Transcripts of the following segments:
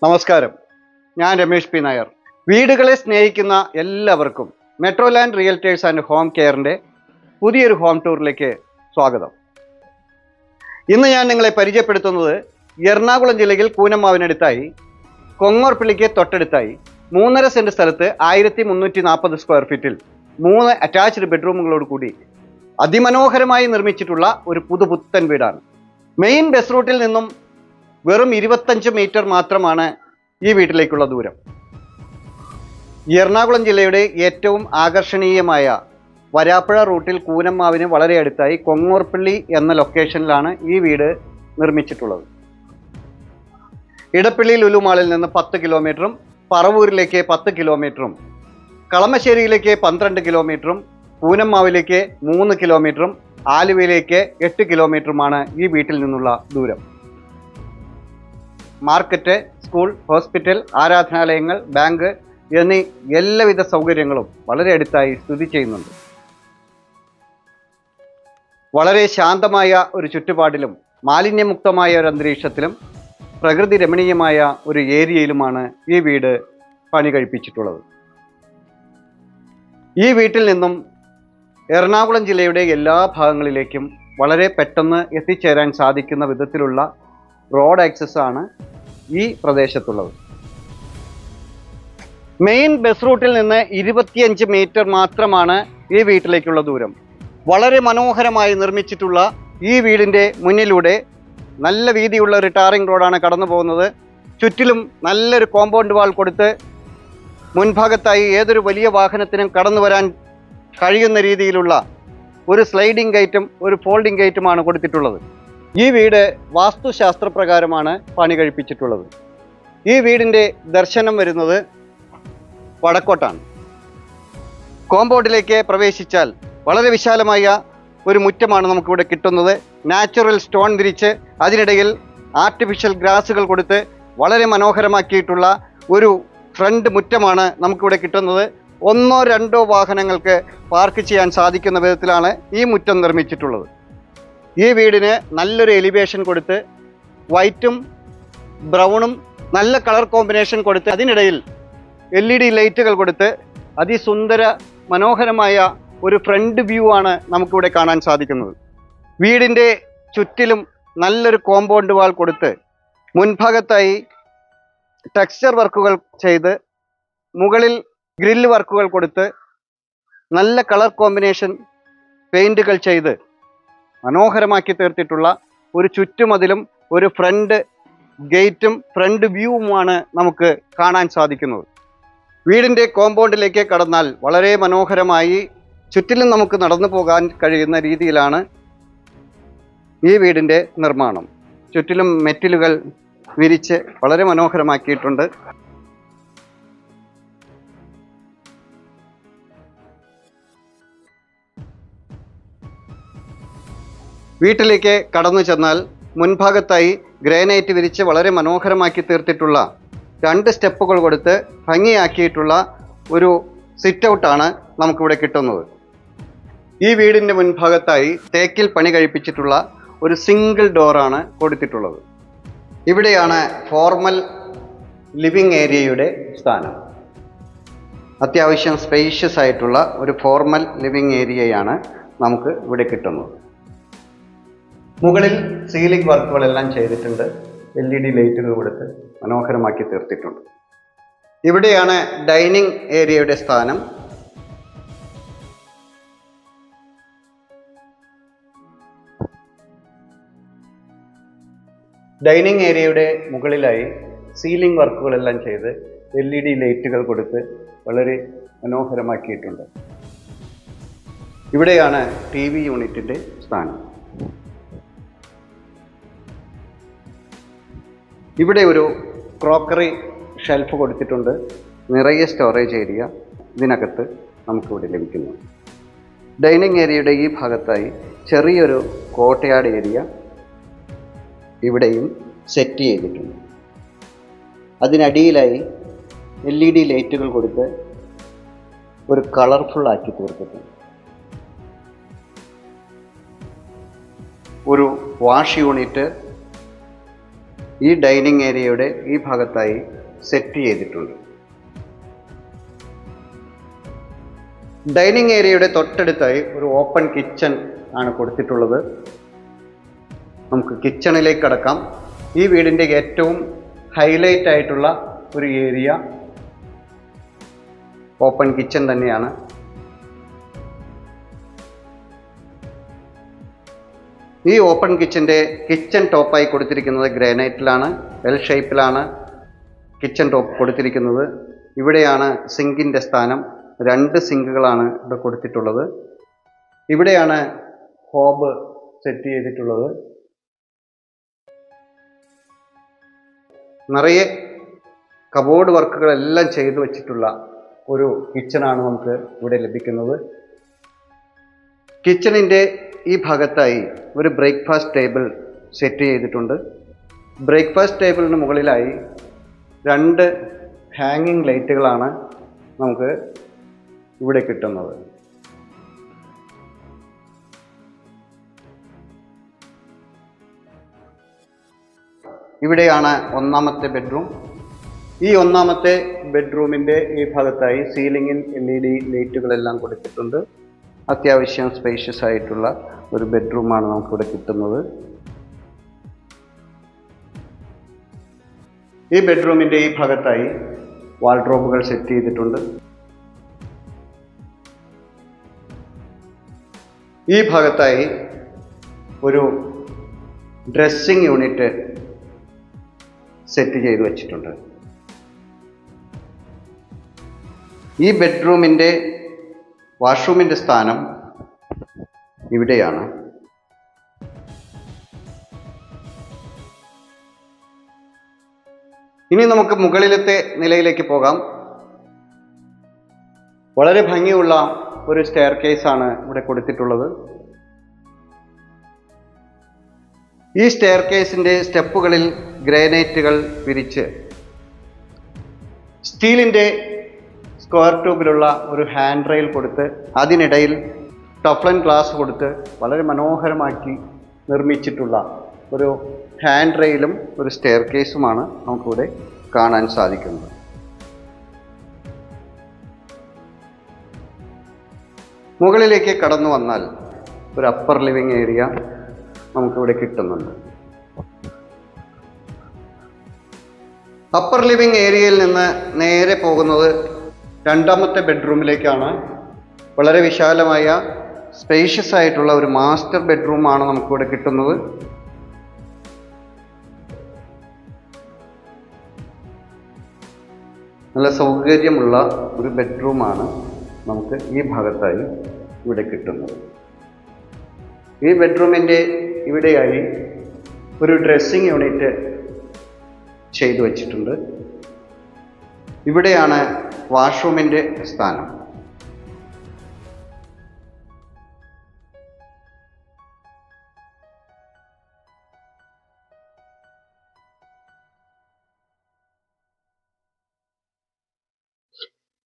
നമസ്കാരം, ഞാൻ രമേഷ് പി നായർ. വീടുകളെ സ്നേഹിക്കുന്ന എല്ലാവർക്കും Metro Land Realtors and Home കെയറിൻ്റെ പുതിയൊരു ഹോം ടൂറിലേക്ക് സ്വാഗതം. ഇന്ന് ഞാൻ നിങ്ങളെ പരിചയപ്പെടുത്തുന്നത് എറണാകുളം ജില്ലയിൽ കൂനമ്മാവിനടുത്തായി കൊങ്ങോർപ്പള്ളിക്ക് തൊട്ടടുത്തായി 3.5 സെൻറ്റ് സ്ഥലത്ത് 1340 സ്ക്വയർ ഫീറ്റിൽ 3 അറ്റാച്ച്ഡ് ബെഡ്റൂമുകളോട് കൂടി അതിമനോഹരമായി നിർമ്മിച്ചിട്ടുള്ള ഒരു പുതുപുത്തൻ വീടാണ്. മെയിൻ ബസ് റൂട്ടിൽ നിന്നും വെറും 25 മീറ്റർ മാത്രമാണ് ഈ വീട്ടിലേക്കുള്ള ദൂരം. എറണാകുളം ജില്ലയുടെ ഏറ്റവും ആകർഷണീയമായ വരാപ്പുഴ റൂട്ടിൽ കൂനമ്മാവിന് വളരെ അടുത്തായി കൊങ്ങോർപ്പള്ളി എന്ന ലൊക്കേഷനിലാണ് ഈ വീട് നിർമ്മിച്ചിട്ടുള്ളത്. ഇടപ്പള്ളി ലുലു മാളിൽ നിന്ന് 10 കിലോമീറ്ററും പറവൂരിലേക്ക് 10 കിലോമീറ്ററും കളമശ്ശേരിയിലേക്ക് 12 കിലോമീറ്ററും കൂനമ്മാവിലേക്ക് 3 കിലോമീറ്ററും ആലുവയിലേക്ക് 8 കിലോമീറ്ററുമാണ് ഈ വീട്ടിൽ നിന്നുള്ള ദൂരം. മാർക്കറ്റ്, സ്കൂൾ, ഹോസ്പിറ്റൽ, ആരാധനാലയങ്ങൾ, ബാങ്ക് എന്നീ എല്ലാവിധ സൗകര്യങ്ങളും വളരെ അടുത്തായി സ്ഥിതി ചെയ്യുന്നുണ്ട്. വളരെ ശാന്തമായ ഒരു ചുറ്റുപാടിലും മാലിന്യമുക്തമായ ഒരു അന്തരീക്ഷത്തിലും പ്രകൃതി രമണീയമായ ഒരു ഏരിയയിലുമാണ് ഈ വീട് പണി കഴിപ്പിച്ചിട്ടുള്ളത്. ഈ വീട്ടിൽ നിന്നും എറണാകുളം ജില്ലയുടെ എല്ലാ ഭാഗങ്ങളിലേക്കും വളരെ പെട്ടെന്ന് എത്തിച്ചേരാൻ സാധിക്കുന്ന വിധത്തിലുള്ള റോഡ് ആക്സസ് ആണ് ഈ പ്രദേശത്തുള്ളത്. മെയിൻ ബസ് റൂട്ടിൽ നിന്ന് 25 മീറ്റർ മാത്രമാണ് ഈ വീട്ടിലേക്കുള്ള ദൂരം. വളരെ മനോഹരമായി നിർമ്മിച്ചിട്ടുള്ള ഈ വീടിൻ്റെ മുന്നിലൂടെ നല്ല വീതിയുള്ള ഒരു ടാറിംഗ് റോഡാണ് കടന്നു പോകുന്നത്. ചുറ്റിലും നല്ലൊരു കോമ്പൗണ്ട് വാൾ കൊടുത്ത് മുൻഭാഗത്തായി ഏതൊരു വലിയ വാഹനത്തിനും കടന്നു വരാൻ കഴിയുന്ന രീതിയിലുള്ള ഒരു സ്ലൈഡിംഗ് ഗേറ്റും ഒരു ഫോൾഡിംഗ് ഗേറ്റുമാണ് കൊടുത്തിട്ടുള്ളത്. ഈ വീട് വാസ്തുശാസ്ത്രപ്രകാരമാണ് പണി കഴിപ്പിച്ചിട്ടുള്ളത്. ഈ വീടിൻ്റെ ദർശനം വരുന്നത് വടക്കോട്ടാണ്. കോമ്പൗണ്ടിലേക്ക് പ്രവേശിച്ചാൽ വളരെ വിശാലമായ ഒരു മുറ്റമാണ് നമുക്കിവിടെ കിട്ടുന്നത്. നാച്ചുറൽ സ്റ്റോൺ വിരിച്ച് അതിനിടയിൽ ആർട്ടിഫിഷ്യൽ ഗ്രാസുകൾ കൊടുത്ത് വളരെ മനോഹരമാക്കിയിട്ടുള്ള ഒരു ഫ്രണ്ട് മുറ്റമാണ് നമുക്കിവിടെ കിട്ടുന്നത്. 1-2 വാഹനങ്ങൾക്ക് പാർക്ക് ചെയ്യാൻ സാധിക്കുന്ന വിധത്തിലാണ് ഈ മുറ്റം നിർമ്മിച്ചിട്ടുള്ളത്. ഈ വീടിന് നല്ലൊരു എലിവേഷൻ കൊടുത്ത് വൈറ്റും ബ്രൗണും നല്ല കളർ കോമ്പിനേഷൻ കൊടുത്ത് അതിനിടയിൽ LED ലൈറ്റുകൾ കൊടുത്ത് അതിസുന്ദര മനോഹരമായ ഒരു ഫ്രണ്ട് വ്യൂ ആണ് നമുക്കിവിടെ കാണാൻ സാധിക്കുന്നത്. വീടിൻ്റെ ചുറ്റിലും നല്ലൊരു കോമ്പൗണ്ട് വാൾ കൊടുത്ത് മുൻഭാഗത്തായി ടെക്സ്ചർ വർക്കുകൾ ചെയ്ത് മുകളിൽ ഗ്രില്ല് വർക്കുകൾ കൊടുത്ത് നല്ല കളർ കോമ്പിനേഷൻ പെയിൻറ്റുകൾ ചെയ്ത് മനോഹരമാക്കി തീർത്തിട്ടുള്ള ഒരു ചുറ്റുമതിലും ഒരു ഫ്രണ്ട് ഗേറ്റും ഫ്രണ്ട് വ്യൂവുമാണ് നമുക്ക് കാണാൻ സാധിക്കുന്നത്. വീടിൻ്റെ കോമ്പൗണ്ടിലേക്ക് കടന്നാൽ വളരെ മനോഹരമായി ചുറ്റിലും നമുക്ക് നടന്നു പോകാൻ കഴിയുന്ന രീതിയിലാണ് ഈ വീടിൻ്റെ നിർമ്മാണം. ചുറ്റിലും മെറ്റിലുകൾ വിരിച്ച് വളരെ മനോഹരമാക്കിയിട്ടുണ്ട്. വീട്ടിലേക്ക് കടന്നു ചെന്നാൽ മുൻഭാഗത്തായി ഗ്രാനൈറ്റ് വിരിച്ച് വളരെ മനോഹരമാക്കി തീർത്തിട്ടുള്ള 2 സ്റ്റെപ്പുകൾ കൊടുത്ത് ഭംഗിയാക്കിയിട്ടുള്ള ഒരു സിറ്റ് ഔട്ടാണ് നമുക്കിവിടെ കിട്ടുന്നത്. ഈ വീടിൻ്റെ മുൻഭാഗത്തായി തേക്കിൽ പണി കഴിപ്പിച്ചിട്ടുള്ള ഒരു സിംഗിൾ ഡോറാണ് കൊടുത്തിട്ടുള്ളത്. ഇവിടെയാണ് ഫോർമൽ ലിവിങ് ഏരിയയുടെ സ്ഥാനം. അത്യാവശ്യം സ്പേഷ്യസ് ആയിട്ടുള്ള ഒരു ഫോർമൽ ലിവിങ് ഏരിയയാണ് നമുക്ക് ഇവിടെ കിട്ടുന്നത്. മുകളിൽ സീലിംഗ് വർക്കുകളെല്ലാം ചെയ്തിട്ടുണ്ട്. LED ലൈറ്റുകൾ കൊടുത്ത് മനോഹരമാക്കി തീർത്തിട്ടുണ്ട്. ഇവിടെയാണ് ഡൈനിങ് ഏരിയയുടെ സ്ഥാനം. ഡൈനിങ് ഏരിയയുടെ മുകളിലായി സീലിംഗ് വർക്കുകളെല്ലാം ചെയ്ത് LED ലൈറ്റുകൾ കൊടുത്ത് വളരെ മനോഹരമാക്കിയിട്ടുണ്ട്. ഇവിടെയാണ് TV യൂണിറ്റിൻ്റെ സ്ഥാനം. ഇവിടെ ഒരു ക്രോക്കറി ഷെൽഫ് കൊടുത്തിട്ടുണ്ട്. നിറയെ സ്റ്റോറേജ് ഏരിയ ഇതിനകത്ത് നമുക്കിവിടെ ലഭിക്കുന്നു. ഡൈനിങ് ഏരിയയുടെ ഈ ഭാഗത്തായി ചെറിയൊരു കോട്ടയാട് ഏരിയ ഇവിടെയും സെറ്റ് ചെയ്തിട്ടുണ്ട്. അതിനടിയിലായി LED ലൈറ്റുകൾ കൊടുത്ത് ഒരു കളർഫുൾ ആക്കി തീർത്തിട്ടുണ്ട്. ഒരു വാഷ് യൂണിറ്റ് ഈ ഡൈനിങ് ഏരിയയുടെ ഈ ഭാഗത്തായി സെറ്റ് ചെയ്തിട്ടുണ്ട്. ഡൈനിങ് ഏരിയയുടെ തൊട്ടടുത്തായി ഒരു ഓപ്പൺ കിച്ചൺ ആണ് കൊടുത്തിട്ടുള്ളത്. നമുക്ക് കിച്ചണിലേക്ക് കടക്കാം. ഈ വീടിൻ്റെ ഏറ്റവും ഹൈലൈറ്റ് ആയിട്ടുള്ള ഒരു ഏരിയ ഓപ്പൺ കിച്ചൺ തന്നെയാണ്. ഈ ഓപ്പൺ കിച്ചൺ ടോപ്പായി കൊടുത്തിരിക്കുന്നത് ഗ്രാനൈറ്റിലാണ്. എൽ ഷേപ്പിലാണ് കിച്ചൺ ടോപ്പ് കൊടുത്തിരിക്കുന്നത്. ഇവിടെയാണ് സിങ്കിൻ്റെ സ്ഥാനം. 2 സിങ്കുകളാണ് ഇവിടെ കൊടുത്തിട്ടുള്ളത്. ഇവിടെയാണ് ഹോബ് സെറ്റ് ചെയ്തിട്ടുള്ളത്. നിറയെ കബോർഡ് വർക്കുകളെല്ലാം ചെയ്തു വച്ചിട്ടുള്ള ഒരു കിച്ചണാണ് നമുക്ക് ഇവിടെ ലഭിക്കുന്നത്. കിച്ചണിൻ്റെ ഈ ഭാഗത്തായി ഒരു ബ്രേക്ക്ഫാസ്റ്റ് ടേബിൾ സെറ്റ് ചെയ്തിട്ടുണ്ട്. ബ്രേക്ക്ഫാസ്റ്റ് ടേബിളിന് മുകളിലായി 2 ഹാങ്ങിങ് ലൈറ്റുകളാണ് നമുക്ക് ഇവിടെ കിട്ടുന്നത്. ഇവിടെയാണ് ഒന്നാമത്തെ ബെഡ്റൂം. ഈ ഒന്നാമത്തെ ബെഡ്റൂമിൻ്റെ ഈ ഭാഗത്തായി സീലിംഗിൽ LED ലൈറ്റുകളെല്ലാം കൊടുത്തിട്ടുണ്ട്. അത്യാവശ്യം സ്പേഷ്യസ് ആയിട്ടുള്ള ഒരു ബെഡ്റൂമാണ് നമുക്കിവിടെ കിട്ടുന്നത്. ഈ ബെഡ്റൂമിൻ്റെ ഈ ഭാഗത്തായി വാൾഡ്രോബുകൾ സെറ്റ് ചെയ്തിട്ടുണ്ട്. ഈ ഭാഗത്തായി ഒരു ഡ്രസ്സിംഗ് യൂണിറ്റ് സെറ്റ് ചെയ്ത് വച്ചിട്ടുണ്ട്. ഈ ബെഡ്റൂമിൻ്റെ വാഷ്റൂമിൻ്റെ സ്ഥാനം ഇവിടെയാണ്. ഇനി നമുക്ക് മുകളിലത്തെ നിലയിലേക്ക് പോകാം. വളരെ ഭംഗിയുള്ള ഒരു സ്റ്റെയർ കേസാണ് ഇവിടെ കൊടുത്തിട്ടുള്ളത്. ഈ സ്റ്റെയർ കേസിൻ്റെ സ്റ്റെപ്പുകളിൽ ഗ്രാനൈറ്റുകൾ വിരിച്ച് സ്റ്റീലിൻ്റെ സ്ക്വയർ ട്യൂബിലുള്ള ഒരു ഹാൻഡ് റെയിൽ കൊടുത്ത് അതിനിടയിൽ ടഫ്ലൻ ഗ്ലാസ് കൊടുത്ത് വളരെ മനോഹരമാക്കി നിർമ്മിച്ചിട്ടുള്ള ഒരു ഹാൻഡ് റെയിലും ഒരു സ്റ്റെയർ കേസുമാണ് നമുക്കിവിടെ കാണാൻ സാധിക്കുന്നത്. മുകളിലേക്ക് കടന്നു വന്നാൽ ഒരു അപ്പർ ലിവിങ് ഏരിയ നമുക്കിവിടെ കിട്ടുന്നുണ്ട്. അപ്പർ ലിവിങ് ഏരിയയിൽ നിന്ന് നേരെ പോകുന്നത് 2ാമത്തെ ബെഡ്റൂമിലേക്കാണ്. വളരെ വിശാലമായ സ്പേഷ്യസ് ആയിട്ടുള്ള ഒരു മാസ്റ്റർ ബെഡ്റൂമാണ് നമുക്കിവിടെ കിട്ടുന്നത്. നല്ല സൗകര്യമുള്ള ഒരു ബെഡ്റൂമാണ് നമുക്ക് ഈ ഭാഗത്തായി ഇവിടെ കിട്ടുന്നത്. ഈ ബെഡ്റൂമിൻ്റെ ഇവിടെയായി ഒരു ഡ്രസ്സിംഗ് യൂണിറ്റ് ചെയ്തു വച്ചിട്ടുണ്ട്. ഇവിടെയാണ് വാഷ്റൂമിൻ്റെ സ്ഥാനം.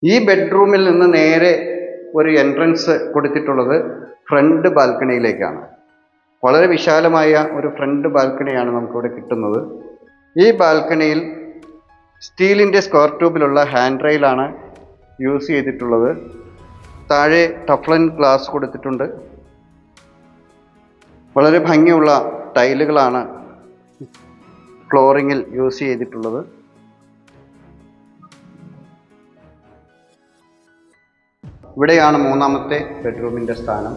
ഈ ബെഡ്റൂമിൽ നിന്ന് നേരെ ഒരു എൻട്രൻസ് കൊടുത്തിട്ടുള്ളത് ഫ്രണ്ട് ബാൽക്കണിയിലേക്കാണ്. വളരെ വിശാലമായ ഒരു ഫ്രണ്ട് ബാൽക്കണിയാണ് നമുക്കിവിടെ കിട്ടുന്നത്. ഈ ബാൽക്കണിയിൽ സ്റ്റീലിൻ്റെ സ്ക്വയർ ട്യൂബിലുള്ള ഹാൻഡ് റെയിലാണ് യൂസ് ചെയ്തിട്ടുള്ളത്. താഴെ ടഫ്ലൻ ഗ്ലാസ് കൊടുത്തിട്ടുണ്ട്. വളരെ ഭംഗിയുള്ള ടൈലുകളാണ് ഫ്ലോറിങ്ങിൽ യൂസ് ചെയ്തിട്ടുള്ളത്. ഇവിടെയാണ് 3ാമത്തെ ബെഡ്റൂമിൻ്റെ സ്ഥാനം.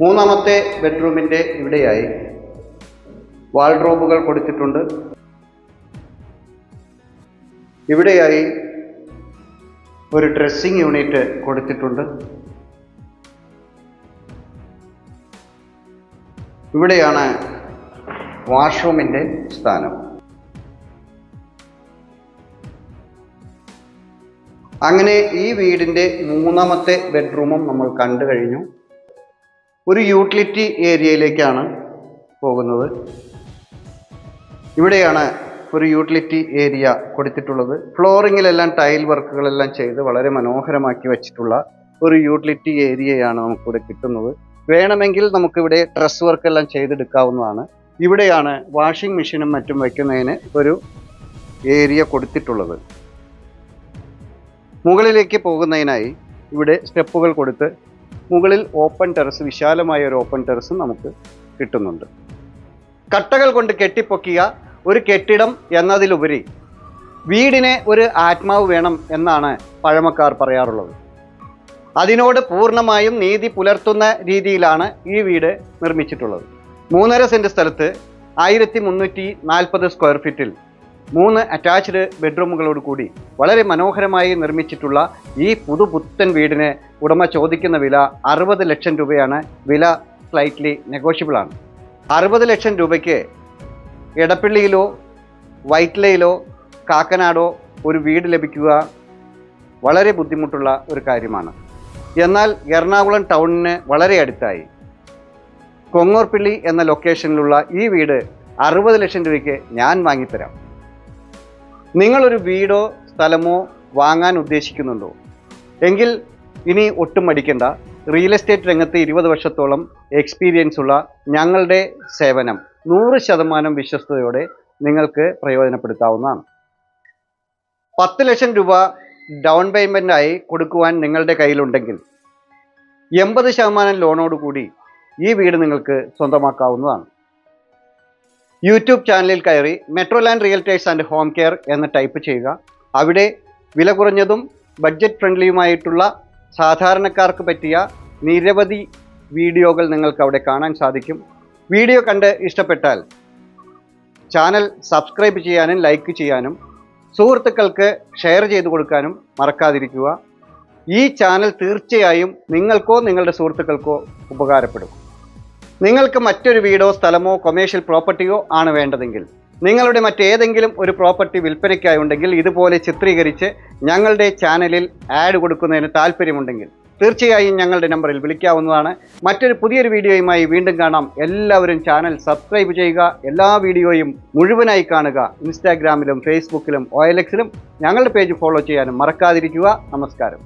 മൂന്നാമത്തെ ബെഡ്റൂമിൻ്റെ ഇവിടെയായി വാൾഡ്രോബുകൾ കൊടുത്തിട്ടുണ്ട്. ഇവിടെയായി ഒരു ഡ്രസ്സിംഗ് യൂണിറ്റ് കൊടുത്തിട്ടുണ്ട്. ഇവിടെയാണ് വാഷ്റൂമിൻ്റെ സ്ഥാനം. അങ്ങനെ ഈ വീടിൻ്റെ 3ാമത്തെ ബെഡ്റൂമും നമ്മൾ കണ്ടു കഴിഞ്ഞു. ഒരു യൂട്ടിലിറ്റി ഏരിയയിലേക്കാണ് പോകുന്നത്. ഇവിടെയാണ് ഒരു യൂട്ടിലിറ്റി ഏരിയ കൊടുത്തിട്ടുള്ളത്. ഫ്ലോറിങ്ങിലെല്ലാം ടൈൽ വർക്കുകളെല്ലാം ചെയ്ത് വളരെ മനോഹരമാക്കി വെച്ചിട്ടുള്ള ഒരു യൂട്ടിലിറ്റി ഏരിയയാണ് നമുക്കിവിടെ കിട്ടുന്നത്. വേണമെങ്കിൽ നമുക്കിവിടെ ഡ്രസ് വർക്കെല്ലാം ചെയ്തെടുക്കാവുന്നതാണ്. ഇവിടെയാണ് വാഷിംഗ് മെഷീനും മറ്റും വയ്ക്കുന്നതിന് ഒരു ഏരിയ കൊടുത്തിട്ടുള്ളത്. മുകളിലേക്ക് പോകുന്നതിനായി ഇവിടെ സ്റ്റെപ്പുകൾ കൊടുത്ത് മുകളിൽ ഓപ്പൺ ടെറസ്, വിശാലമായ ഒരു ഓപ്പൺ ടെറസും നമുക്ക് കിട്ടുന്നുണ്ട്. കട്ടകൾ കൊണ്ട് കെട്ടിപ്പൊക്കിയ ഒരു കെട്ടിടം എന്നതിലുപരി വീടിന് ഒരു ആത്മാവ് വേണം എന്നാണ് പഴമക്കാർ പറയാറുള്ളത്. അതിനോട് പൂർണ്ണമായും നീതി പുലർത്തുന്ന രീതിയിലാണ് ഈ വീട് നിർമ്മിച്ചിട്ടുള്ളത്. 3.5 സെൻറ്റ് സ്ഥലത്ത് 1340 സ്ക്വയർ ഫീറ്റിൽ 3 അറ്റാച്ച്ഡ് ബെഡ്റൂമുകളോട് കൂടി വളരെ മനോഹരമായി നിർമ്മിച്ചിട്ടുള്ള ഈ പുതുപുത്തൻ വീടിന് ഉടമ ചോദിക്കുന്ന വില 60 ലക്ഷം രൂപയാണ്. വില സ്ലൈറ്റ്ലി നെഗോഷ്യബിൾ ആണ്. 60 ലക്ഷം രൂപയ്ക്ക് എടപ്പള്ളിയിലോ വൈറ്റ്ലയിലോ കാക്കനാടോ ഒരു വീട് ലഭിക്കുക വളരെ ബുദ്ധിമുട്ടുള്ള ഒരു കാര്യമാണ്. എന്നാൽ എറണാകുളം ടൗണിന് വളരെ അടുത്തായി കൊങ്ങോർപ്പിള്ളി എന്ന ലൊക്കേഷനിലുള്ള ഈ വീട് 60 ലക്ഷം രൂപയ്ക്ക് ഞാൻ വാങ്ങിത്തരാം. നിങ്ങളൊരു വീടോ സ്ഥലമോ വാങ്ങാൻ ഉദ്ദേശിക്കുന്നുണ്ടോ എങ്കിൽ ഇനി ഒട്ടും മടിക്കണ്ട. റിയൽ എസ്റ്റേറ്റ് രംഗത്ത് 20 വർഷത്തോളം എക്സ്പീരിയൻസ് ഉള്ള ഞങ്ങളുടെ സേവനം 100% വിശ്വസ്തയോടെ നിങ്ങൾക്ക് പ്രയോജനപ്പെടുത്താവുന്നതാണ്. 10 ലക്ഷം രൂപ ഡൗൺ പേയ്മെൻറ്റായി കൊടുക്കുവാൻ നിങ്ങളുടെ കയ്യിലുണ്ടെങ്കിൽ 80% ലോണോടുകൂടി ഈ വീട് നിങ്ങൾക്ക് സ്വന്തമാക്കാവുന്നതാണ്. യൂട്യൂബ് ചാനലിൽ കയറി മെട്രോലാൻഡ് റിയൽറ്റേഴ്സ് ആൻഡ് ഹോം കെയർ എന്ന് ടൈപ്പ് ചെയ്യുക. അവിടെ വില കുറഞ്ഞതും ബഡ്ജറ്റ് ഫ്രണ്ട്ലിയുമായിട്ടുള്ള സാധാരണക്കാർക്ക് പറ്റിയ നിരവധി വീഡിയോകൾ നിങ്ങൾക്ക് അവിടെ കാണാൻ സാധിക്കും. വീഡിയോ കണ്ട് ഇഷ്ടപ്പെട്ടാൽ ചാനൽ സബ്സ്ക്രൈബ് ചെയ്യാനും ലൈക്ക് ചെയ്യാനും സുഹൃത്തുക്കൾക്ക് ഷെയർ ചെയ്തു കൊടുക്കാനും മറക്കാതിരിക്കുക. ഈ ചാനൽ തീർച്ചയായും നിങ്ങൾക്കോ നിങ്ങളുടെ സുഹൃത്തുക്കൾക്കോ ഉപകാരപ്പെടും. നിങ്ങൾക്ക് മറ്റൊരു വീടോ സ്ഥലമോ കൊമേഴ്ഷ്യൽ പ്രോപ്പർട്ടിയോ ആണ് വേണ്ടതെങ്കിൽ, നിങ്ങളുടെ മറ്റേതെങ്കിലും ഒരു പ്രോപ്പർട്ടി വിൽപ്പനയ്ക്കായി ഉണ്ടെങ്കിൽ, ഇതുപോലെ ചിത്രീകരിച്ച് ഞങ്ങളുടെ ചാനലിൽ ആഡ് കൊടുക്കുന്നതിന് താല്പര്യമുണ്ടെങ്കിൽ തീർച്ചയായും ഞങ്ങളുടെ നമ്പറിൽ വിളിക്കാവുന്നതാണ്. മറ്റൊരു പുതിയൊരു വീഡിയോയുമായി വീണ്ടും കാണാം. എല്ലാവരും ചാനൽ സബ്സ്ക്രൈബ് ചെയ്യുക. എല്ലാ വീഡിയോയും മുഴുവനായി കാണുക. ഇൻസ്റ്റാഗ്രാമിലും ഫേസ്ബുക്കിലും OLX-ലും ഞങ്ങളുടെ പേജ് ഫോളോ ചെയ്യാനും മറക്കാതിരിക്കുക. നമസ്കാരം.